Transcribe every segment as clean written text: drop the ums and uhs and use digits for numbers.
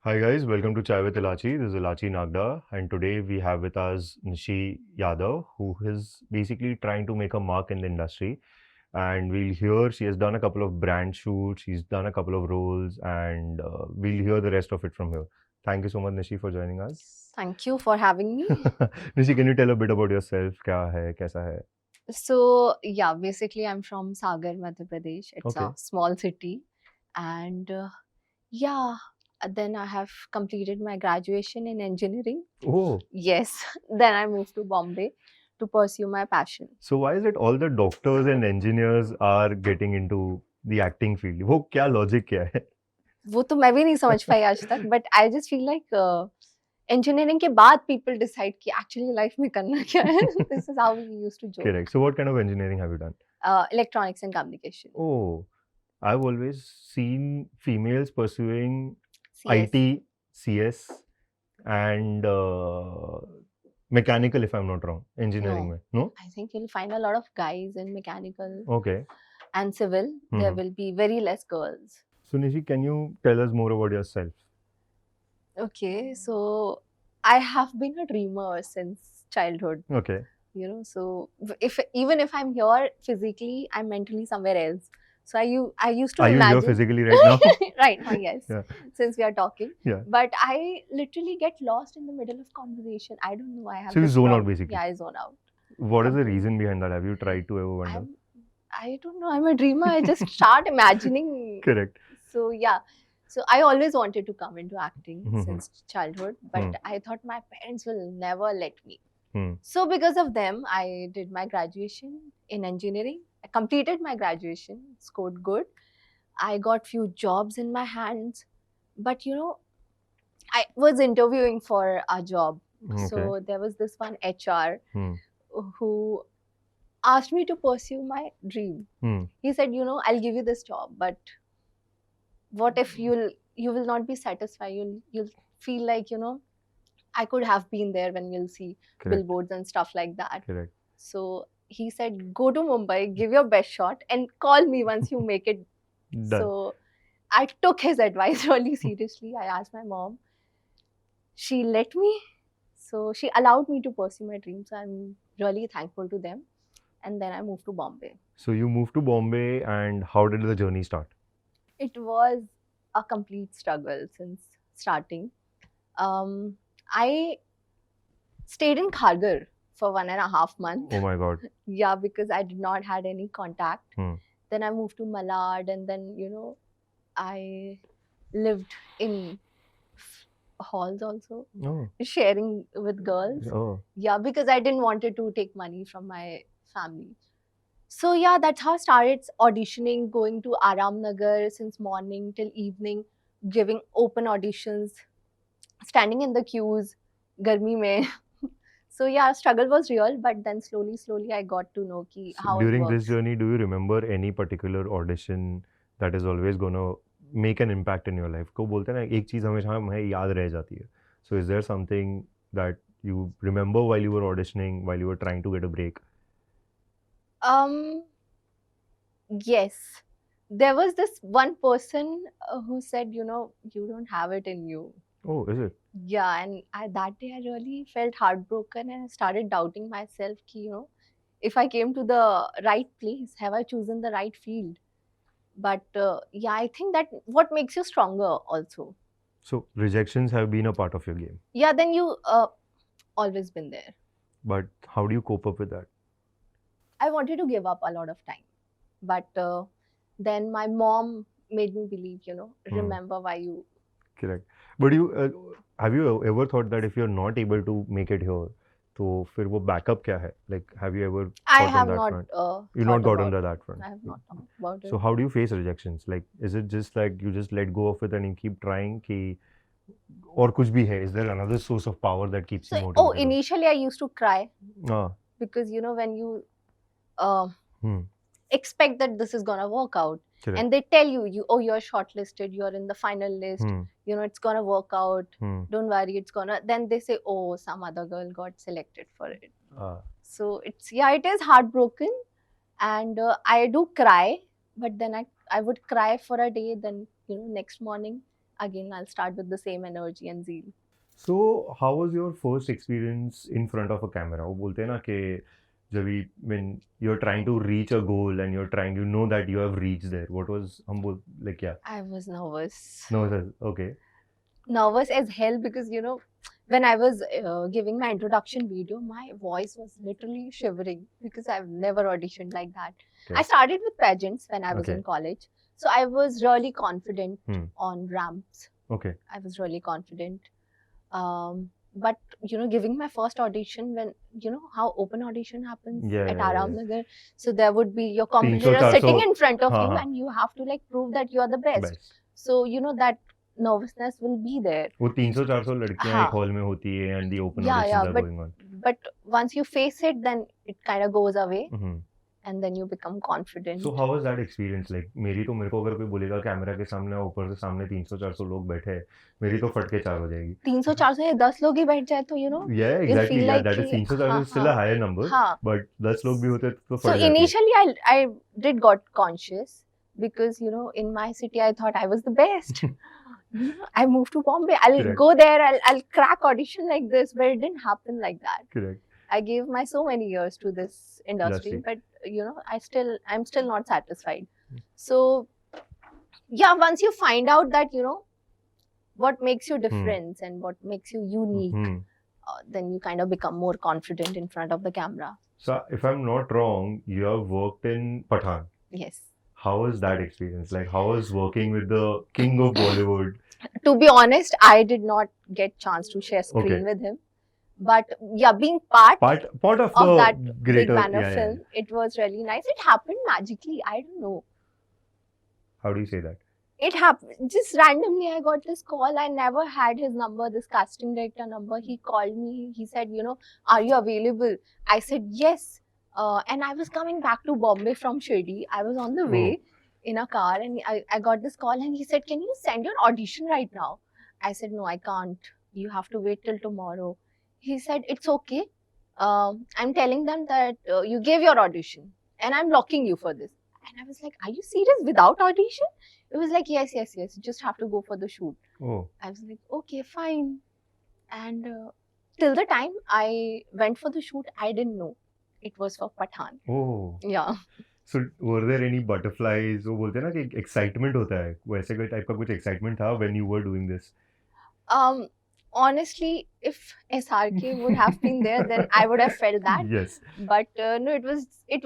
Hi guys, welcome to Chai with Ilachi. This is Ilachi Nagda, and today we have with us Nishi Yadav, who is basically trying to make a mark in the industry. And we'll hear she has done a couple of brand shoots, she's done a couple of roles, and we'll hear the rest of it from her. Thank you so much, Nishi, for joining us. Thank you for having me. Nishi, can you tell a bit about yourself? क्या है, कैसा है? So, yeah, basically, I'm from Sagar, Madhya Pradesh. It's a Okay. small city. And yeah, then I have completed my graduation in engineering. Oh, Yes, then I moved to Bombay to pursue my passion. so why is it all the doctors and engineers are getting into the acting field? वो क्या logic क्या है? वो तो मैं भी नहीं समझ पाई आज तक, but I just feel like engineering के बाद people decide कि actually life में करना क्या है. This is how we used to joke. Correct. So what kind of engineering have you done? Electronics and communication. Oh, I've always seen females pursuing CS. IT, CS, and mechanical, if I'm not wrong, engineering. No. Mein. No? I think you'll find a lot of guys in mechanical Okay. and civil. There Mhm. will be very less girls. So, Nishi, can you tell us more about yourself? Okay, so I have been a dreamer since childhood. Okay. You know, so if even if I'm here physically, I'm mentally somewhere else. So I used to Are you imagine here physically right now? right now, yes, Yeah. since we are talking. Yeah. But I literally get lost in the middle of conversation. I don't know. I have So you this zone out problem. basically. Yeah, I zone out. What is the Completely. reason behind that? Have you tried to ever wonder? I don't know. I'm a dreamer. I just start imagining. Correct. So yeah. So I always wanted to come into acting Mhm. since childhood, but I thought my parents will never let me. Hmm. So because of them, I did my graduation in engineering. I completed my graduation, scored good. I got few jobs in my hands, but you know, I was interviewing for a job. Okay. So there was this one HR Hmm. who asked me to pursue my dream. Hmm. He said, you know, I'll give you this job, but what if you will not be satisfied? You'll feel like, you know, I could have been there when you'll see Correct. billboards and stuff like that. Correct. So he said, go to Mumbai, give your best shot, and call me once you make it. Done. So I took his advice really seriously. I asked my mom. She let me. So she allowed me to pursue my dreams. So I'm really thankful to them. And then I moved to Bombay. So you moved to Bombay, and how did the journey start? It was a complete struggle since starting. I stayed in Kharghar for 1.5 months. Oh my God. Yeah, because I did not had any contact. Hmm. Then I moved to Malad, and then you know, I lived in halls also, Oh. sharing with girls. Oh. Yeah, because I didn't wanted to take money from my family. So yeah, that's how I started auditioning, going to Aram Nagar since morning till evening, giving open auditions, standing in the queues, garmi mein. So yeah, struggle was real, but then slowly I got to know ki So how it during this works. journey, do you remember any particular audition that is always gonna make an impact in your life? को बोलते हैं ना एक चीज हमेशा हमें याद रह जाती है. So is there something that you remember while you were auditioning, while you were trying to get a break? Yes. There was this one person who said, you know, you don't have it in you. Oh, is it? Yeah, and that day I really felt heartbroken and I started doubting myself, ki, you know, if I came to the right place, have I chosen the right field? But yeah, I think that what makes you stronger also. So rejections have been a part of your game, Yeah, then you always been there. but how do you cope up with that? I wanted to give up a lot of time, but then my mom made me believe, you know, remember why you. Correct. But you have you ever thought that if you're not able to make it here, तो फिर वो backup क्या है? Like, have you ever I thought on have that not front? You've thought not got about on it. that front. I have not thought about it. So how do you face rejections? Like, is it just like you just let go of it and you keep trying कि और कुछ भी है? Is there another source of power that keeps you So, motivated? initially I used to cry Ah. because you know when you Hmm. expect that this is gonna work out, Correct. and they tell you, oh, you're shortlisted, you're in the final list, you know, it's gonna work out. Don't worry, it's gonna. Then they say, oh, some other girl got selected for it. So it's yeah, it is heartbroken, and I do cry, but then I would cry for a day. Then you know, next morning again I'll start with the same energy and zeal. So, how was your first experience in front of a camera? वो बोलते हैं ना कि जब when you're trying to reach a goal and you're trying, you know that you have reached there. What was हम बोल like yeah, I was nervous. no, sir, okay, Nervous as hell because when I was giving my introduction video, my voice was literally shivering because I've never auditioned like that. Okay. I started with pageants when I was Okay. in college, so I was really confident Hmm. on ramps. okay, I was really confident. But giving my first audition, when how open audition happens Yeah, at yeah, yeah. Aram Nagar, so there would be your 300, competitor sitting 400, in front of हाँ, you, हाँ. and you have to like prove that you are the best. best. So that nervousness will be there. वो 300-400 लड़कियां हाँ. एक hall में होती है and the open Yeah, auditions yeah, are but going on. but once you face it, then it kind of goes away, Mhm. and then you become confident. So how was that experience? Like मेरे को अगर कोई बोलेगा camera के सामने ऊपर से सामने 300-400 लोग बैठे हैं, मेरी तो फट के चार हो जाएगी. 300-400 या 10 लोग ही बैठ जाए तो Yeah, you'll exactly. feel Yeah, like that is कि 300-400 is still a higher number, हाँ. but 10 लोग भी होते तो So फट जाती है. initially I did got conscious because in my city I thought I was the best. I moved to Bombay. I'll Correct. go there. I'll crack audition like this, but it didn't happen like that. Correct. I gave my so many years to this industry, but I'm still not satisfied. So yeah, once you find out that what makes you different and what makes you unique, then you kind of become more confident in front of the camera. So if I'm not wrong, you have worked in Pathaan. Yes. How was that experience? Like how was working with the king of Bollywood? To be honest, I did not get chance to share screen with him. But yeah, being part of that greater big banner film, it was really nice. It happened magically. I don't know. How do you say that? It happened just randomly. I got this call. I never had his number, this casting director number. He called me. He said, are you available? I said yes. And I was coming back to Bombay from Shirdi. I was on the way in a car, and I got this call, and he said, can you send your audition right now? I said, no, I can't. You have to wait till tomorrow. He said, it's okay. I'm telling them that you gave your audition, and I'm locking you for this. And I was like, are you serious? Without audition? It was like, yes. You just have to go for the shoot. Oh. I was like, okay, fine. And till the time I went for the shoot, I didn't know it was for Pathaan. Oh. Yeah. So were there any butterflies? वो बोलते हैं ना कि excitement होता है, वैसे कोई type का कुछ excitement था when you were doing this? Honestly, if SRK would have been there, then I would have felt that. Yes. But no, it was a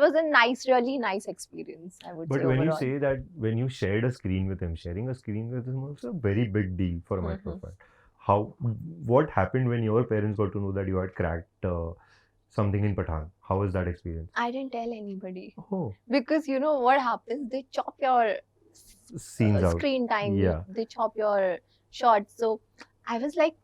really nice experience, I would say. But when overall. you say that, when you shared a screen with him, sharing a screen with him was a very big deal for my profile. What happened when your parents got to know that you had cracked something in Pathaan? How was that experience? I didn't tell anybody. Oh. Because what happens, they chop your scenes out. Screen time. Yeah. They chop your shots. So I was like,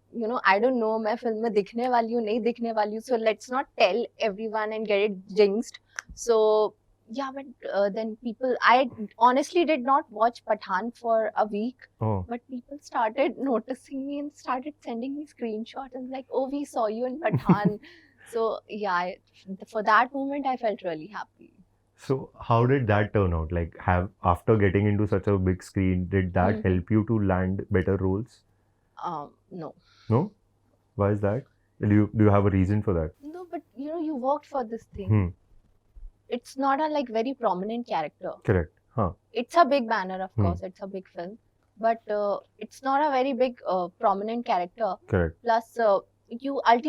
I don't know, मैं film में दिखने वाली हूँ, नहीं दिखने वाली हूँ. So let's not tell everyone and get it jinxed. So yeah, but then I honestly did not watch Pathaan for a week. Oh. But people started noticing me and started sending me screenshots and like, oh, we saw you in Pathaan. So yeah, for that moment, I felt really happy. So how did that turn out? Like, after getting into such a big screen, did that help you to land better roles? No. No? Why is that? Do you have a reason for that? No, but you worked for this thing. It's not a like very prominent character. Correct. Huh. It's a big banner, of course. It's a big film, but it's not a very big prominent character. Correct. Plus, you have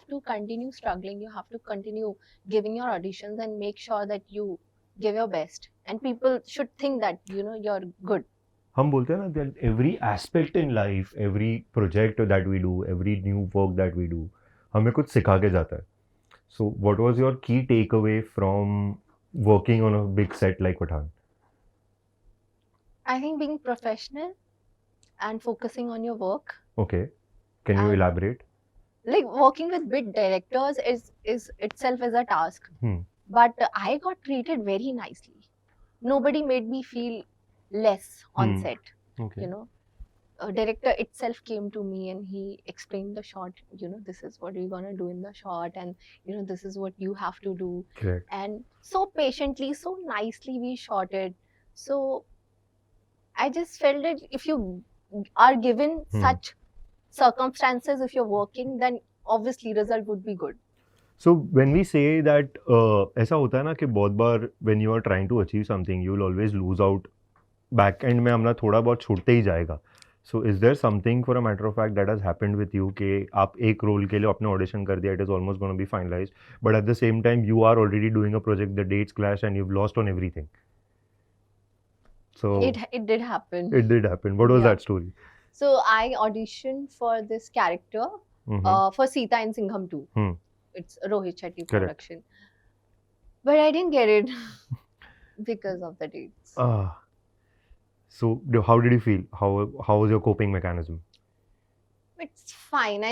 to continue struggling. You have to continue giving your auditions and make sure that you give your best. And people should think that you're good. हम बोलते हैं ना that every aspect in life, every project that we do, every new work that we do, हमें कुछ सिखा के जाता है. So what was your key takeaway from working on a big set like Pathaan? I think being professional and focusing on your work. Okay. Can you elaborate? Like working with big directors is itself a task. But I got treated very nicely. Nobody made me feel less on set. Okay. A director itself came to me and he explained the shot. This is what you're gonna do in the shot, and this is what you have to do. Correct. And so patiently, so nicely we shot it. So I just felt that if you are given Hmm. such circumstances, if you're working, then obviously result would be good. So when we say that ऐसा होता है ना कि बहुत बार when you are trying to achieve something you will always lose out back end में हमला थोड़ा बहुत छूटते ही जाएगा. So is there something for a matter of fact that has happened with you कि आप एक रोल के लिए आपने ऑडिशन कर दिया, it is almost going to be finalized, but at the same time you are already doing a project, the dates clash and you've lost on everything. So It did happen. it did happen. What was Yeah. that story? So I auditioned for this character for Sita in Singham 2. Hmm. It's Rohit Shetty Correct. production. But I didn't get it because of the dates. So how did you feel? How was your coping mechanism? It's fine.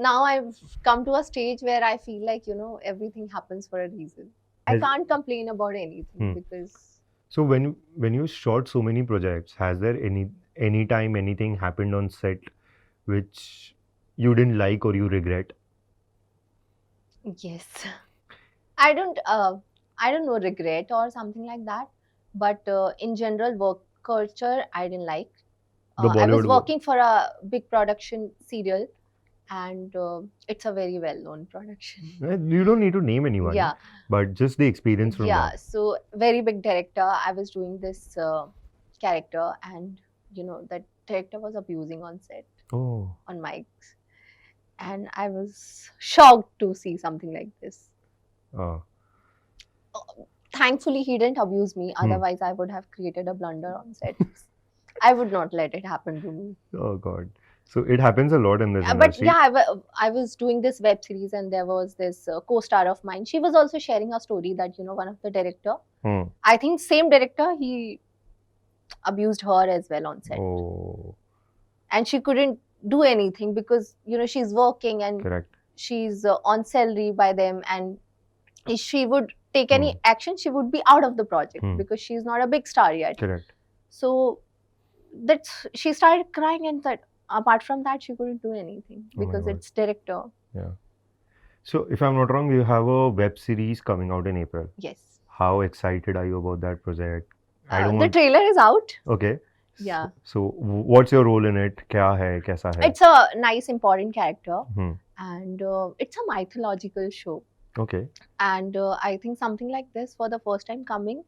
Now I've come to a stage where I feel like, everything happens for a reason. I Has- can't complain about anything because So when you shot so many projects, has there any time anything happened on set which you didn't like or you regret? yes, I don't know, regret or something like that. But in general, work culture I didn't like. The I was Bollywood wo- working for a big production serial, and it's a very well-known production. You don't need to name anyone. Yeah. But just the experience from Yeah, that. so very big director. I was doing this character, and that director was abusing on set, Oh. on mics, and I was shocked to see something like this. Uh, Thankfully, he didn't abuse me. Otherwise, I would have created a blunder on set. I would not let it happen to me. oh God. So it happens a lot in this Yeah, but industry. yeah, I was doing this web series, and there was this co-star of mine. She was also sharing a story that one of the director, Hmm. I think same director, he abused her as well on set, Oh, and she couldn't do anything because she's working and correct. she's on salary by them, and if she would take any action, she would be out of the project because she's not a big star yet. Correct. So she started crying, and that apart from that, she couldn't do anything Oh my because God. it's director. Yeah. So if I'm not wrong, you have a web series coming out in April. Yes. How excited are you about that project? I don't The want. trailer is out. Okay. Yeah. So what's your role in it? क्या है? कैसा है? It's a nice, important character, Hmm. and it's a mythological show. Okay. And I think something like this for the first time coming.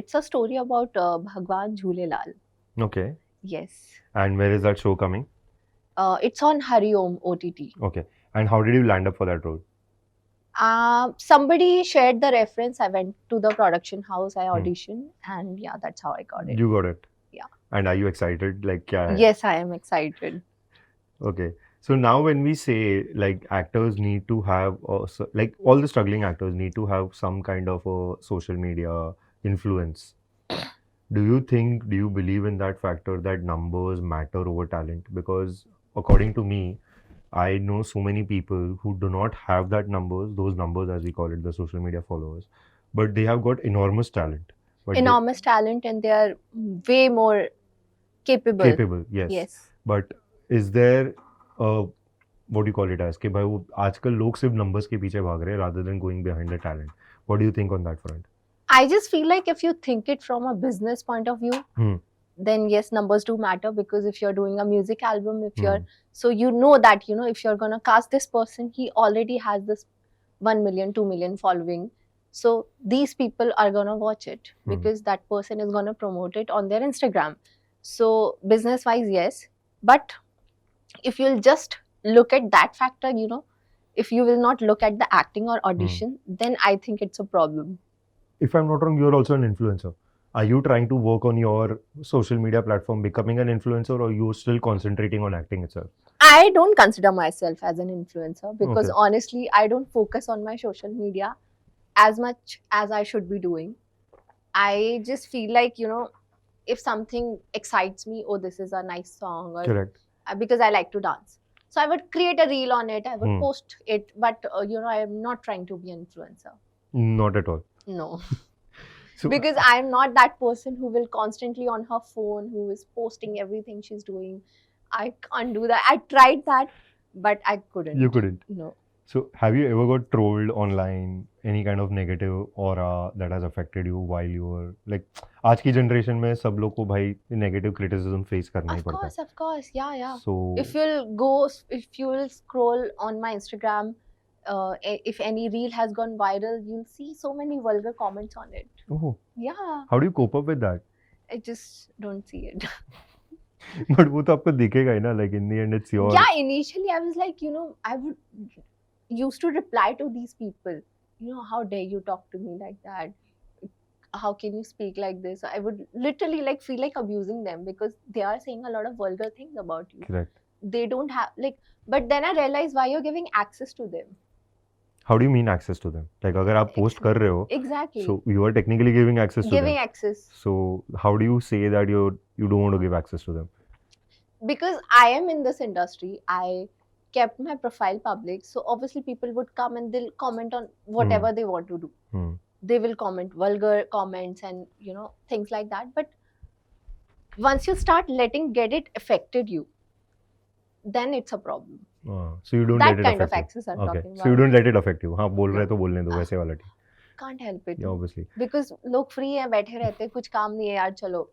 It's a story about Bhagwan Jhulelal. Okay. Yes. And where is that show coming? It's on Hariom OTT. Okay. And how did you land up for that role? Somebody shared the reference. I went to the production house. I auditioned, and yeah, that's how I got it. You got it. Yeah. And are you excited? Like, क्या है? Yes, I am excited. Okay. So now when we say like actors need to have, like all the struggling actors need to have some kind of a social media influence. Do you believe in that factor that numbers matter over talent? Because according to me, I know so many people who do not have those numbers as we call it, the social media followers, but they have got enormous talent. But Enormous talent, and they are way more capable. capable, yes. Yes. But is there what do you call it as कि भाई वो आजकल लोग सिर्फ numbers के पीछे भाग रहे हैं rather than going behind the talent. What do you think on that front? I just feel like if you think it from a business point of view, then yes, numbers do matter, because if you're doing a music album, if you're so that if you're gonna cast this person, he already has this 1 million, 2 million following. So these people are gonna watch it because that person is gonna promote it on their Instagram. So business wise, yes. But if you'll just look at that factor, if you will not look at the acting or audition, then I think it's a problem. If I'm not wrong, you're also an influencer. Are you trying to work on your social media platform becoming an influencer, or you're still concentrating on acting itself? I don't consider myself as an influencer because Okay. honestly, I don't focus on my social media as much as I should be doing. I just feel like, if something excites me, oh, this is a nice song, or Correct. because I like to dance. So I would create a reel on it, I would post it, but I am not trying to be an influencer. Not at all. No. So Because I'm not that person who will constantly on her phone, who is posting everything she's doing. I can't do that. I tried that, but I couldn't. you couldn't. No. So, have you ever got trolled online? Any kind of negative aura that has affected you while you were like, आज की generation में सब लोग को भाई negative criticism face करना ही पड़ता है. Of course, yeah. So, If you will scroll on my Instagram, if any reel has gone viral, you'll see so many vulgar comments on it. oh, Yeah, how do you cope up with that? I just don't see it. But वो तो आपको दिखेगा ही ना, like in the end it's your. Yeah, initially I was like, I would used to reply to these people, how dare you talk to me like that? How can you speak like this? I would literally like feel like abusing them because they are saying a lot of vulgar things about you. Correct. They don't have like, but then I realized why you're giving access to them. How do you mean access to them? Like अगर आप post कर रहे हो, Exactly. so you are technically giving access to Giving them. access. So how do you say that you don't want to give access to them? Because I am in this industry, I kept my profile public, so obviously people would come and they'll comment on whatever they want to do. They will comment vulgar comments and things like that, but once you start get it affected you, then it's a problem. So you don't That let it kind affect of you. access I'm Okay. talking about. So you don't let it affect you. हाँ बोल रहे तो बोलने दो वैसे वाला ठीक. Can't help it. Yeah, obviously. Because लोग free हैं बैठे रहते हैं कुछ काम नहीं है यार चलो.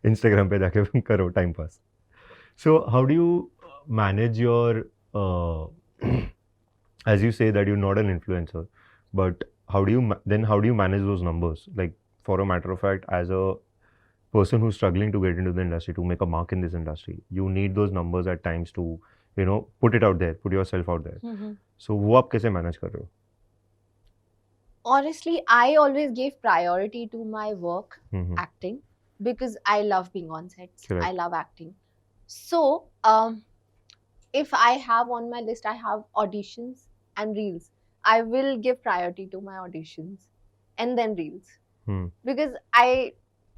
Instagram पे जाके करो time pass. So how do you manage your as you say that you're not an influencer, but how do you manage those numbers? Like for a matter of fact, as a person who's struggling to get into the industry, to make a mark in this industry, you need those numbers at times to put it out there, put yourself out there. So वो आप कैसे manage कर रहे हो? Honestly, I always gave priority to my work, acting, because I love being on sets. Correct. I love acting. So, if I have on my list, I have auditions and reels. I will give priority to my auditions and then reels. Because I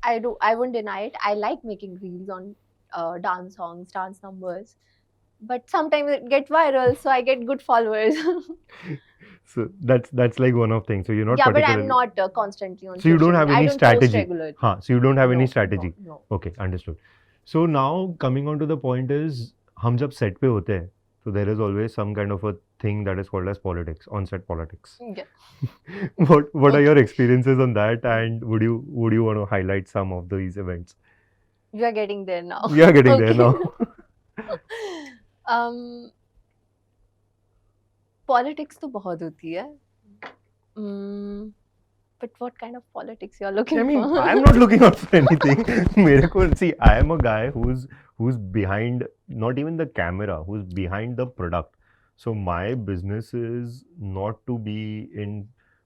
won't deny it. I like making reels on dance songs, dance numbers. But sometimes it gets viral, so I get good followers. So that's like one of things. So you're not. Yeah, but I'm not constantly on. So you don't have any strategy. So you don't have any strategy. No. Okay, understood. So now coming on to the point is, हम जब set पे होते हैं, so there is always some kind of a thing that is called as politics, on-set politics. Yeah. What are your experiences on that, and would you want to highlight some of these events? We are getting there now. We are getting there now. Politics तो बहुत होती है. But what kind of politics you are looking for? I'm not looking out for anything. मेरे को see, I am a guy who's behind not even the camera, who's behind the product. So my business is not to be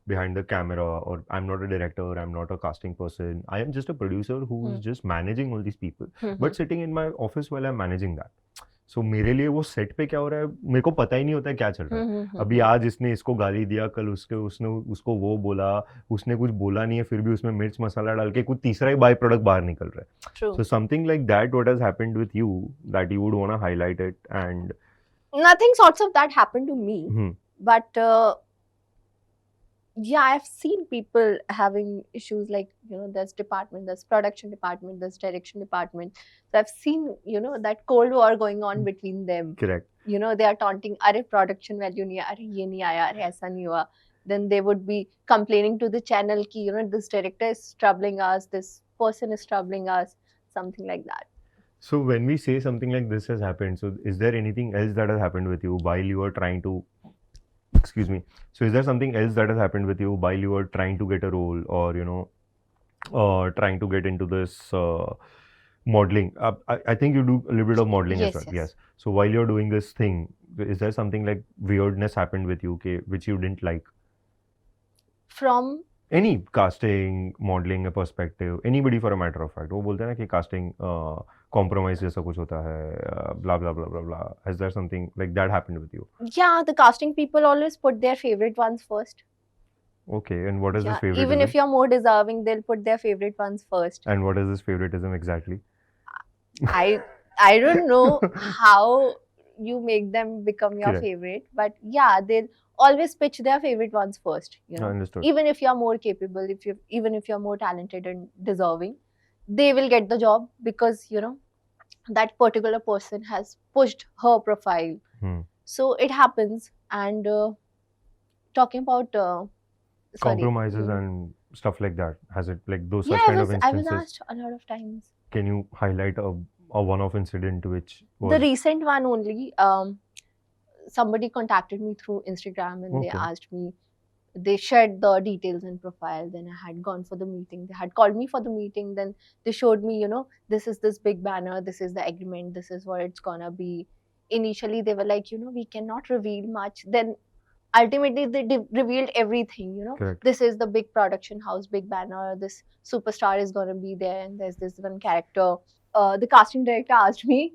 behind the camera, or I'm not a director, I'm not a casting person. I am just a producer who's just managing all these people, but sitting in my office while I'm managing that. So मेरे लिए वो set पे क्या हो रहा है मेरे को पता ही नहीं होता है क्या चल रहा है. अभी आज इसने इसको गाली दिया, कल उसने उसको वो बोला, उसने कुछ बोला नहीं है फिर भी उसमें मिर्च मसाला डाल के कुछ तीसरा ही बाय प्रोडक्ट बाहर निकल रहा है. True. So something like that, what has happened with you that you would want to highlight it? And nothing sorts of that happened to me, but yeah, I've seen people having issues like, there's department, there's production department, there's direction department. So I've seen, that cold war going on between them. Correct. They are taunting, "Arey production value nahi, arey ye nahi aaya, arey aisa nahi hua." Then they would be complaining to the channel ki, this director is troubling us, this person is troubling us, something like that. So when we say something like this has happened, so is there anything else that has happened with you while you are trying to excuse me. So is there something else that has happened with you while you were trying to get a role, or trying to get into this modeling? I think you do a little bit of modeling as well. Yes. So while you're doing this thing, is there something like weirdness happened with you, which you didn't like? From any casting, modeling perspective, anybody for a matter of fact. वो बोलते हैं ना कि casting compromise जैसा कुछ होता है, blah blah blah blah blah. Has there something like that happened with you? Yeah, the casting people always put their favorite ones first. Okay, and what is this favoritism? Even if you're more deserving, they'll put their favorite ones first. And what is this favoritism exactly? I don't know how you make them become your favorite, but yeah, they'll always pitch their favorite ones first. Understood. Even if you're more capable, even if you're more talented and deserving, they will get the job because that particular person has pushed her profile. So it happens, and talking about sorry. Compromises and stuff like that. Has it like those such Yeah, kind of I was instances? asked a lot of times. Can you highlight a one-off incident which The was recent one only, somebody contacted me through Instagram and they okay? asked me, they shared the details and profile. Then I had gone for the meeting. They had called me for the meeting. Then they showed me, this is this big banner, this is the agreement, this is what it's gonna be. Initially, they were like, we cannot reveal much. Then ultimately, they revealed everything. Correct. This is the big production house, big banner. This superstar is gonna be there, and there's this one character. The casting director asked me,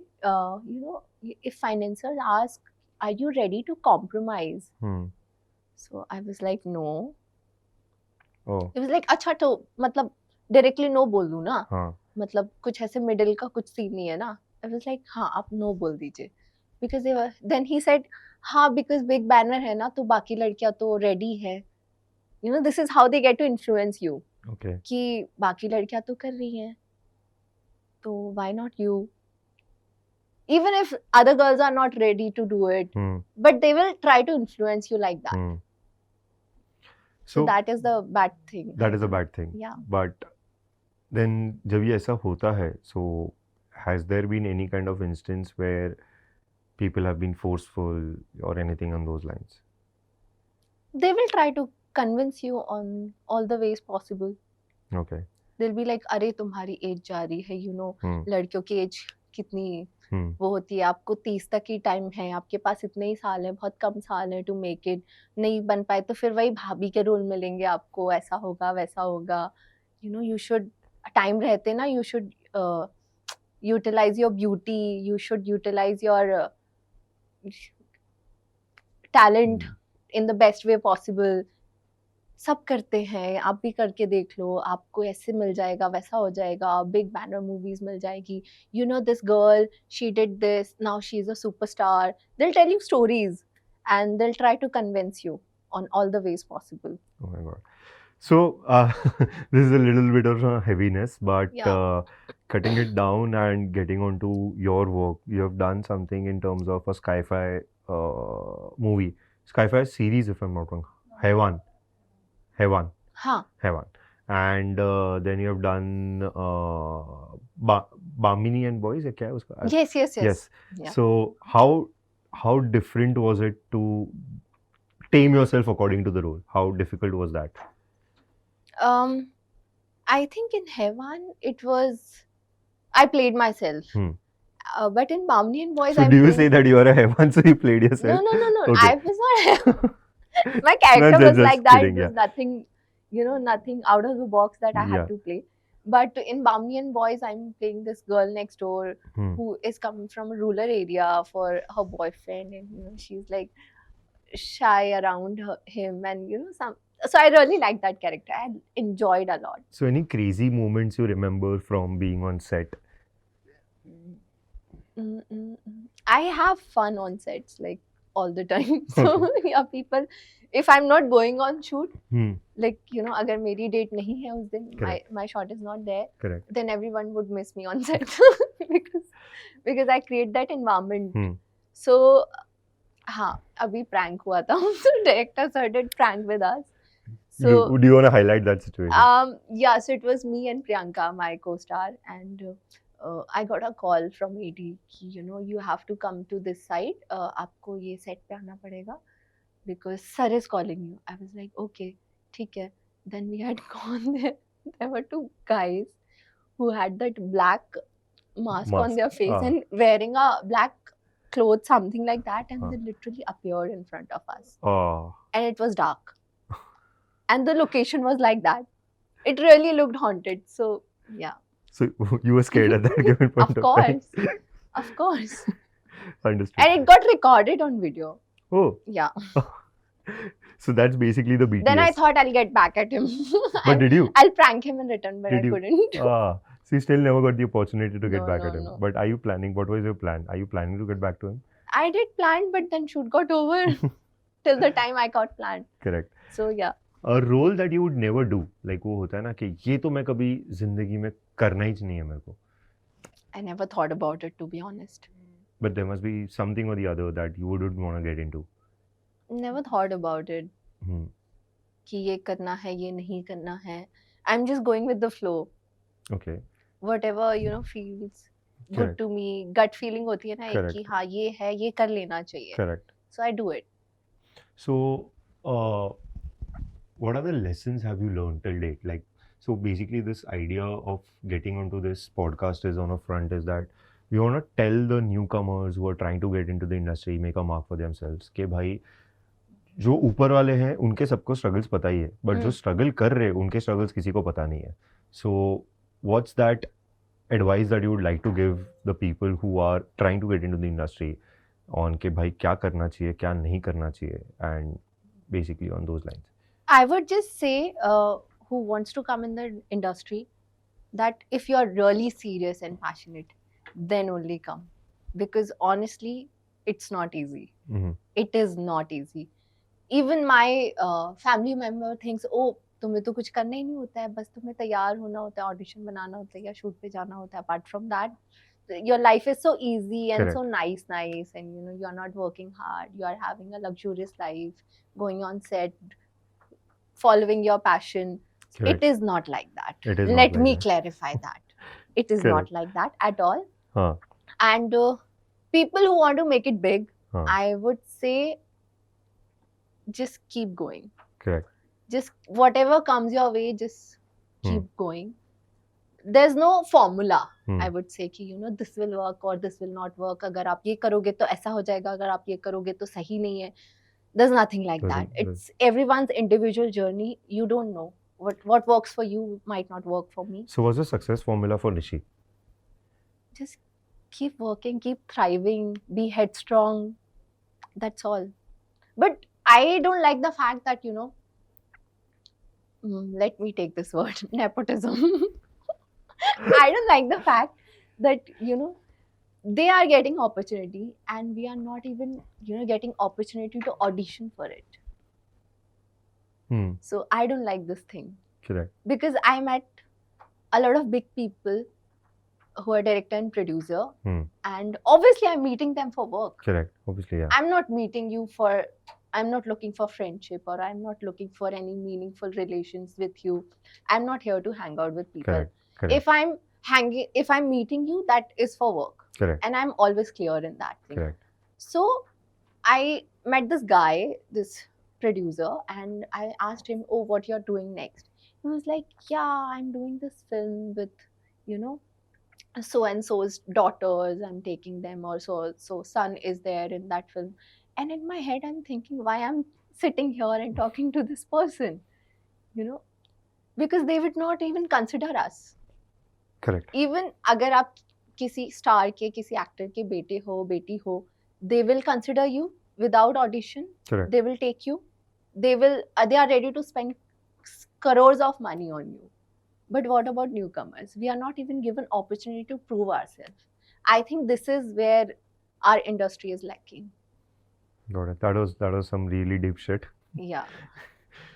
if financiers ask, are you ready to compromise? So I was like, no. Oh, It was like, अच्छा तो मतलब directly no बोल दूँ ना, हाँ. मतलब कुछ ऐसे middle का कुछ सीन नहीं है ना. I was like, हाँ आप no बोल दीजिए. Because then he said, हाँ because big banner है ना तो बाकी लड़कियाँ तो ready है. This is how they get to influence you. Okay. कि बाकी लड़कियाँ तो कर रही हैं, तो why not you? Even if other girls are not ready to do it, but they will try to influence you like that. So that is the bad thing. That is a bad thing. Yeah. But then जब ये ऐसा होता है, so has there been any kind of instance where people have been forceful or anything on those lines? They will try to convince you on all the ways possible. Okay. They'll be like, अरे तुम्हारी as जा रही है, लड़कियों की as कितनी वो होती है, आपको 30 तक ही टाइम है, आपके पास इतने ही साल हैं, बहुत कम साल हैं टू मेक इट. नहीं बन पाए तो फिर वही भाभी के रोल मिलेंगे आपको, ऐसा होगा वैसा होगा. यू शुड टाइम रहते ना, you should utilize your beauty, you should utilize your talent in the best way possible. सब करते हैं, आप भी करके देख लो, आपको ऐसे मिल जाएगा, वैसा हो जाएगा, बिग बैनर मूवीज मिल जाएगी. This girl, she did this, now she is a superstar. They'll tell you stories and they'll try to convince you on all the ways possible. Oh my God. So this is a little bit of a heaviness, but cutting it down and getting onto your work, you have done something in terms of a sci-fi movie, sci-fi series, if I'm not wrong. Hewan. हाँ. Hewan. And then you have done Bamini and Boys. क्या है उसका? Yes. Yeah. So how different was it to tame yourself according to the role? How difficult was that? I think in Hewan it was, I played myself. But in Bamini and Boys, so do you say that you are a Hewan, so you played yourself? No. Okay. I was not. My character was like that. Kidding, There's nothing, nothing out of the box that I had to play. But in Bamni and Boys, I'm playing this girl next door who is coming from a rural area for her boyfriend, and she's like shy around him, and So I really liked that character. I enjoyed a lot. So any crazy moments you remember from being on set? I have fun on sets like all the time. So yeah, people, if I'm not going on shoot, like अगर मेरी date नहीं है उस दिन, my shot is not there. Correct. Then everyone would miss me on set because I create that environment. So हाँ, अभी prank हुआ था. So director sir did prank with us. So do you want to highlight that situation? Yeah, so it was me and Priyanka, my co-star, and I got a call from AD कि you have to come to this site. आपको ये set पे आना पड़ेगा because sir is calling you. I was like, okay, ठीक है. Then we had gone there. There were two guys who had that black mask on their face and wearing a black clothes, something like that, and they literally appeared in front of us. And it was dark. And the location was like that. It really looked haunted. So, yeah. So, you were scared at that given point of time? Of course. Understood. And it got recorded on video. Oh. Yeah. So, that's basically the BTS. Then I thought I'll get back at him. But did you? I'll prank him in return, but I couldn't. So, you still never got the opportunity to get back at him. No. But are you planning? What was your plan? Are you planning to get back to him? I did plan, but then shoot got over till the time I got planned. Correct. So, yeah. A role that you would never do, like वो होता है ना कि ये तो मैं कभी जिंदगी में करना ही नहीं है मेरे को. I never thought about it, to be honest. But there must be something or the other that you wouldn't want to get into. Never thought about it. Hmm. कि ये करना है, ये नहीं करना है. I'm just going with the flow. Okay. Whatever, you know, feels good Correct. to me. Gut feeling होती है ना एक कि Correct. हाँ ये है, ये कर लेना चाहिए. Correct. So I do it. So, what are the lessons have you learned till date? Like, so basically, this idea of getting onto this podcast is on a front is that we want to tell the newcomers who are trying to get into the industry, make a mark for themselves, कि भाई जो ऊपर वाले हैं उनके सबको struggles पता ही है, बट जो स्ट्रगल कर रहे हैं उनके स्ट्रगल्स किसी को पता नहीं है. So what's that advice that you would like to give the people who are trying to get into the industry on कि भाई क्या करना चाहिए, क्या नहीं करना चाहिए, and basically on those lines? I would just say, who wants to come in the industry, that if you're really serious and passionate, then only come. Because honestly, it's not easy. Mhm. It is not easy. Even my family member thinks, oh, तुम्हें तो कुछ करना ही नहीं होता है, बस तुम्हें तैयार होना होता है, ऑडिशन बनाना होता है या शूट पे जाना होता है. Apart from that, your life is so easy and so nice, and you know, you're not working hard, you are having a luxurious life, going on set, following your passion. Correct. It is not like that. It is not Let like me that. clarify that. It is Correct. not like that at all. Huh. And people who want to make it big, Huh. I would say just keep going. Correct. Just whatever comes your way, just keep going. There's no formula. I would say कि you know, this will work or this will not work. अगर आप ये करोगे तो ऐसा हो जाएगा, अगर आप ये करोगे तो सही नहीं है. There's nothing like that. It's everyone's individual journey. You don't know what works for you might not work for me. So what's the success formula for Nishi? Just keep working, keep thriving, be headstrong. That's all. But I don't like the fact that, you know, let me take this word, nepotism. I don't like the fact that, you know, they are getting opportunity and we are not even, you know, getting opportunity to audition for it. So I don't like this thing. Correct. Because I met a lot of big people who are director and producer, and obviously I'm meeting them for work. Correct. Obviously, yeah. I'm not meeting you for, I'm not looking for friendship, or I'm not looking for any meaningful relations with you. I'm not here to hang out with people. Correct. Correct. If I'm meeting you, that is for work. Correct. And I'm always clear in that thing. Correct. So I met this guy, this producer, and I asked him, oh, what you're doing next? He was like, yeah, I'm doing this film with, you know, so and so's daughters. I'm taking them, or so son is there in that film. And in my head, I'm thinking, why I'm sitting here and talking to this person, you know, because they would not even consider us. Correct. Even अगर आप किसी star के, किसी actor के बेटे हो, बेटी हो, they will consider you without audition. Correct. They will take you. They are ready to spend crores of money on you. But what about newcomers? We are not even given opportunity to prove ourselves. I think this is where our industry is lacking. Got it. That was some really deep shit. Yeah.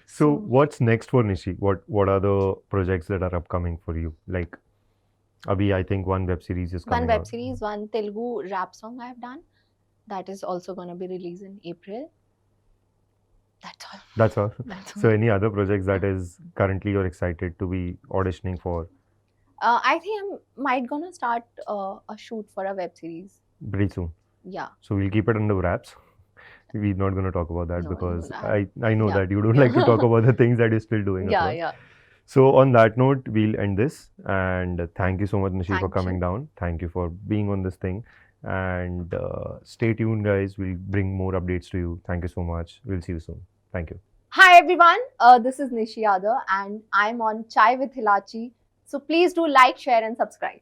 So what's next for Nishi? What are the projects that are upcoming for you? Like, abhi I think one web series is coming out. One web series, one Telugu rap song I have done. That is also going to be released in April. That's all. That's all. That's all. So any other projects that is currently you're excited to be auditioning for? I think I'm might gonna start a shoot for a web series. Pretty soon. Yeah. So we'll keep it under wraps. We're not going to talk about that, No, because no, I know that you don't like to talk about the things that you're still doing. Yeah, across. yeah. So on that note, we'll end this, and thank you so much, Nishi, for Thank coming you. down. Thank you for being on this thing, and stay tuned, guys. We'll bring more updates to you. Thank you so much. We'll see you soon. Thank you. Hi everyone, this is Nishi Yadav and I'm on Chai with Hilachi. So please do like, share and subscribe.